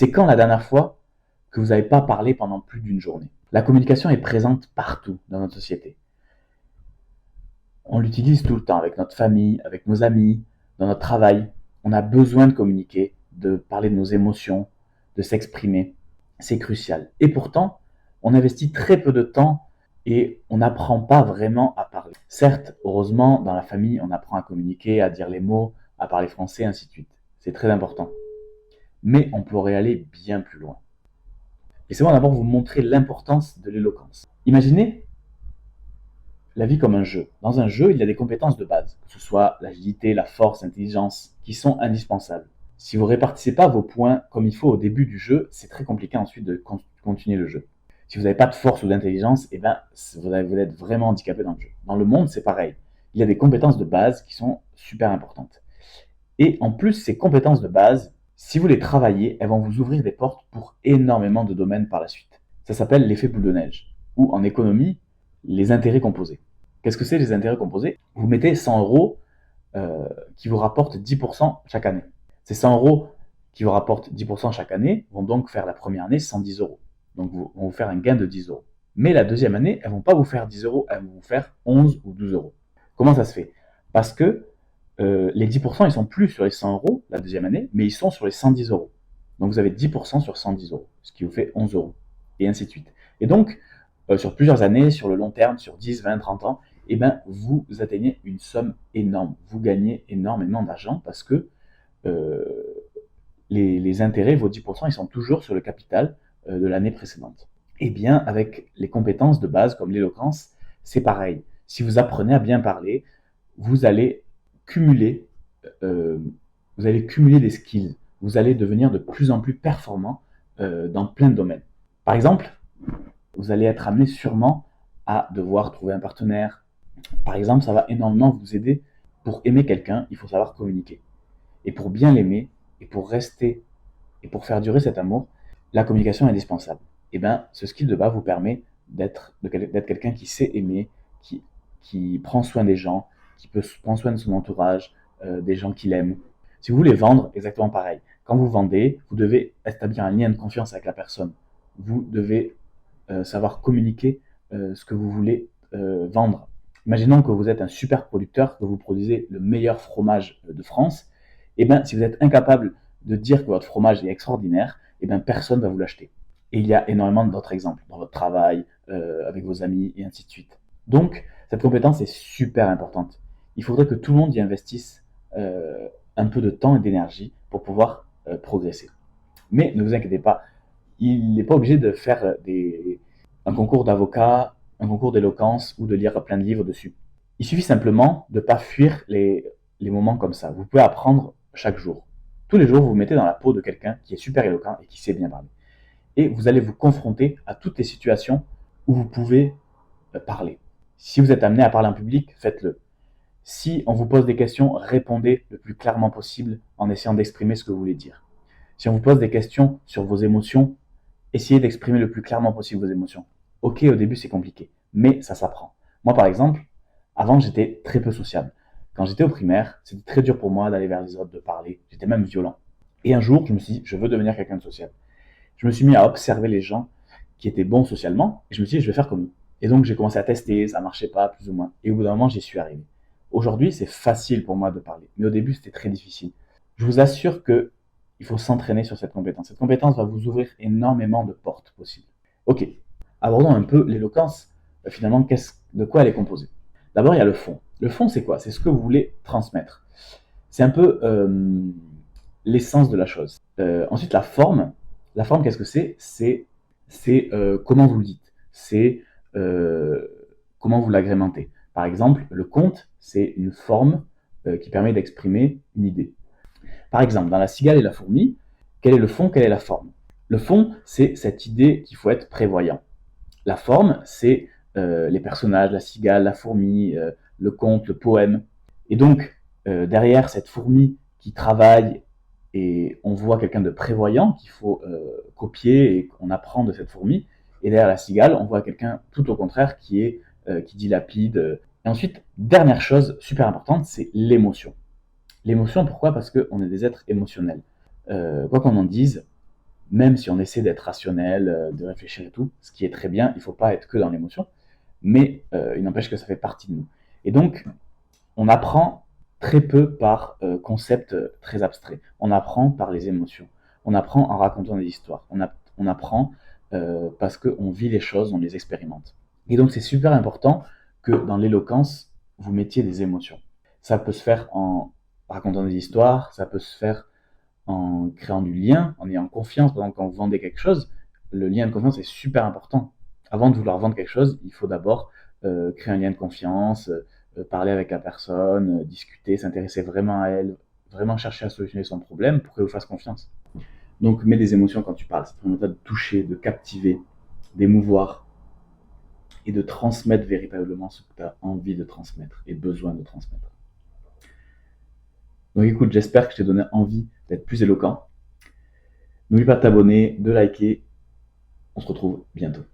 C'est quand la dernière fois que vous n'avez pas parlé pendant plus d'une journée? La communication est présente partout dans notre société. On l'utilise tout le temps avec notre famille, avec nos amis, dans notre travail. On a besoin de communiquer, de parler de nos émotions, de s'exprimer. C'est crucial. Et pourtant, on investit très peu de temps et on n'apprend pas vraiment à parler. Certes, heureusement, dans la famille, on apprend à communiquer, à dire les mots, à parler français, ainsi de suite. C'est très important. Mais on pourrait aller bien plus loin. Laissez-moi d'abord vous montrer l'importance de l'éloquence. Imaginez la vie comme un jeu. Dans un jeu, il y a des compétences de base, que ce soit l'agilité, la force, l'intelligence, qui sont indispensables. Si vous ne répartissez pas vos points comme il faut au début du jeu, c'est très compliqué ensuite de continuer le jeu. Si vous n'avez pas de force ou d'intelligence, eh ben, vous êtes vraiment handicapé dans le jeu. Dans le monde, c'est pareil. Il y a des compétences de base qui sont super importantes. Et en plus, ces compétences de base, si vous les travaillez, elles vont vous ouvrir des portes pour énormément de domaines par la suite. Ça s'appelle l'effet boule de neige, ou en économie, les intérêts composés. Qu'est-ce que c'est les intérêts composés? Vous mettez 100 euros qui vous rapportent 10% chaque année. Ces 100 euros qui vous rapportent 10% chaque année vont donc faire la première année 110 euros. Donc, vont vous faire un gain de 10 euros. Mais la deuxième année, elles ne vont pas vous faire 10 euros, elles vont vous faire 11 ou 12 euros. Comment ça se fait? Parce que les 10%, ils sont plus sur les 100 euros la deuxième année, mais ils sont sur les 110 euros. Donc, vous avez 10% sur 110 euros, ce qui vous fait 11 euros, et ainsi de suite. Et donc, sur plusieurs années, sur le long terme, sur 10, 20, 30 ans, eh ben, vous atteignez une somme énorme. Vous gagnez énormément d'argent parce que les intérêts, vos 10%, ils sont toujours sur le capital de l'année précédente. Eh bien, avec les compétences de base comme l'éloquence, c'est pareil. Si vous apprenez à bien parler, vous allez cumuler des skills. Vous allez devenir de plus en plus performant dans plein de domaines. Par exemple, vous allez être amené sûrement à devoir trouver un partenaire. Par exemple, ça va énormément vous aider. Pour aimer quelqu'un, il faut savoir communiquer. Et pour bien l'aimer, et pour rester, et pour faire durer cet amour, la communication est indispensable. Et bien, ce skill de base vous permet d'être quelqu'un qui sait aimer, qui prend soin des gens, qui prend soin de son entourage, des gens qu'il aime. Si vous voulez vendre, exactement pareil. Quand vous vendez, vous devez établir un lien de confiance avec la personne. Vous devez savoir communiquer ce que vous voulez vendre. Imaginons que vous êtes un super producteur, que vous produisez le meilleur fromage de France. Et bien, si vous êtes incapable de dire que votre fromage est extraordinaire, et bien personne ne va vous l'acheter. Et il y a énormément d'autres exemples dans votre travail, avec vos amis, et ainsi de suite. Donc, cette compétence est super importante. Il faudrait que tout le monde y investisse un peu de temps et d'énergie pour pouvoir progresser. Mais ne vous inquiétez pas, il n'est pas obligé de faire un concours d'avocat, un concours d'éloquence ou de lire plein de livres dessus. Il suffit simplement de ne pas fuir les moments comme ça. Vous pouvez apprendre chaque jour. Tous les jours, vous vous mettez dans la peau de quelqu'un qui est super éloquent et qui sait bien parler. Et vous allez vous confronter à toutes les situations où vous pouvez parler. Si vous êtes amené à parler en public, faites-le. Si on vous pose des questions, répondez le plus clairement possible en essayant d'exprimer ce que vous voulez dire. Si on vous pose des questions sur vos émotions, essayez d'exprimer le plus clairement possible vos émotions. Ok, au début c'est compliqué, mais ça s'apprend. Moi par exemple, avant j'étais très peu sociable. Quand j'étais au primaire, c'était très dur pour moi d'aller vers les autres, de parler. J'étais même violent. Et un jour, je me suis dit, je veux devenir quelqu'un de social. Je me suis mis à observer les gens qui étaient bons socialement, et je me suis dit, je vais faire comme eux. Et donc j'ai commencé à tester, ça marchait pas, plus ou moins. Et au bout d'un moment, j'y suis arrivé. Aujourd'hui, c'est facile pour moi de parler, mais au début, c'était très difficile. Je vous assure que il faut s'entraîner sur cette compétence. Cette compétence va vous ouvrir énormément de portes possibles. Ok, abordons un peu l'éloquence. Finalement, de quoi elle est composée? D'abord, il y a le fond. Le fond, c'est quoi? C'est ce que vous voulez transmettre. C'est un peu l'essence de la chose. Ensuite, la forme. La forme, qu'est-ce que c'est? C'est comment vous le dites. C'est comment vous l'agrémentez. Par exemple, le conte, c'est une forme qui permet d'exprimer une idée. Par exemple, dans La cigale et la fourmi, quel est le fond, quelle est la forme? Le fond, c'est cette idée qu'il faut être prévoyant. La forme, c'est les personnages, la cigale, la fourmi, le conte, le poème. Et donc, derrière cette fourmi qui travaille, et on voit quelqu'un de prévoyant qu'il faut copier et qu'on apprend de cette fourmi. Et derrière la cigale, on voit quelqu'un tout au contraire qui dilapide. Et ensuite, dernière chose super importante, c'est l'émotion. L'émotion, pourquoi? Parce qu'on est des êtres émotionnels. Quoi qu'on en dise, même si on essaie d'être rationnel, de réfléchir et tout, ce qui est très bien, il ne faut pas être que dans l'émotion, mais il n'empêche que ça fait partie de nous. Et donc, on apprend très peu par concepts très abstraits. On apprend par les émotions. On apprend en racontant des histoires. On apprend parce qu'on vit les choses, on les expérimente. Et donc, c'est super important que dans l'éloquence, vous mettiez des émotions. Ça peut se faire en racontant des histoires, ça peut se faire en créant du lien, en ayant confiance. Par exemple, quand vous vendez quelque chose, le lien de confiance est super important. Avant de vouloir vendre quelque chose, il faut d'abord créer un lien de confiance, parler avec la personne, discuter, s'intéresser vraiment à elle, vraiment chercher à solutionner son problème pour qu'elle vous fasse confiance. Donc, mets des émotions quand tu parles. Ça permet de toucher, de captiver, d'émouvoir et de transmettre véritablement ce que tu as envie de transmettre et besoin de transmettre. Donc écoute, j'espère que je t'ai donné envie d'être plus éloquent. N'oublie pas de t'abonner, de liker. On se retrouve bientôt.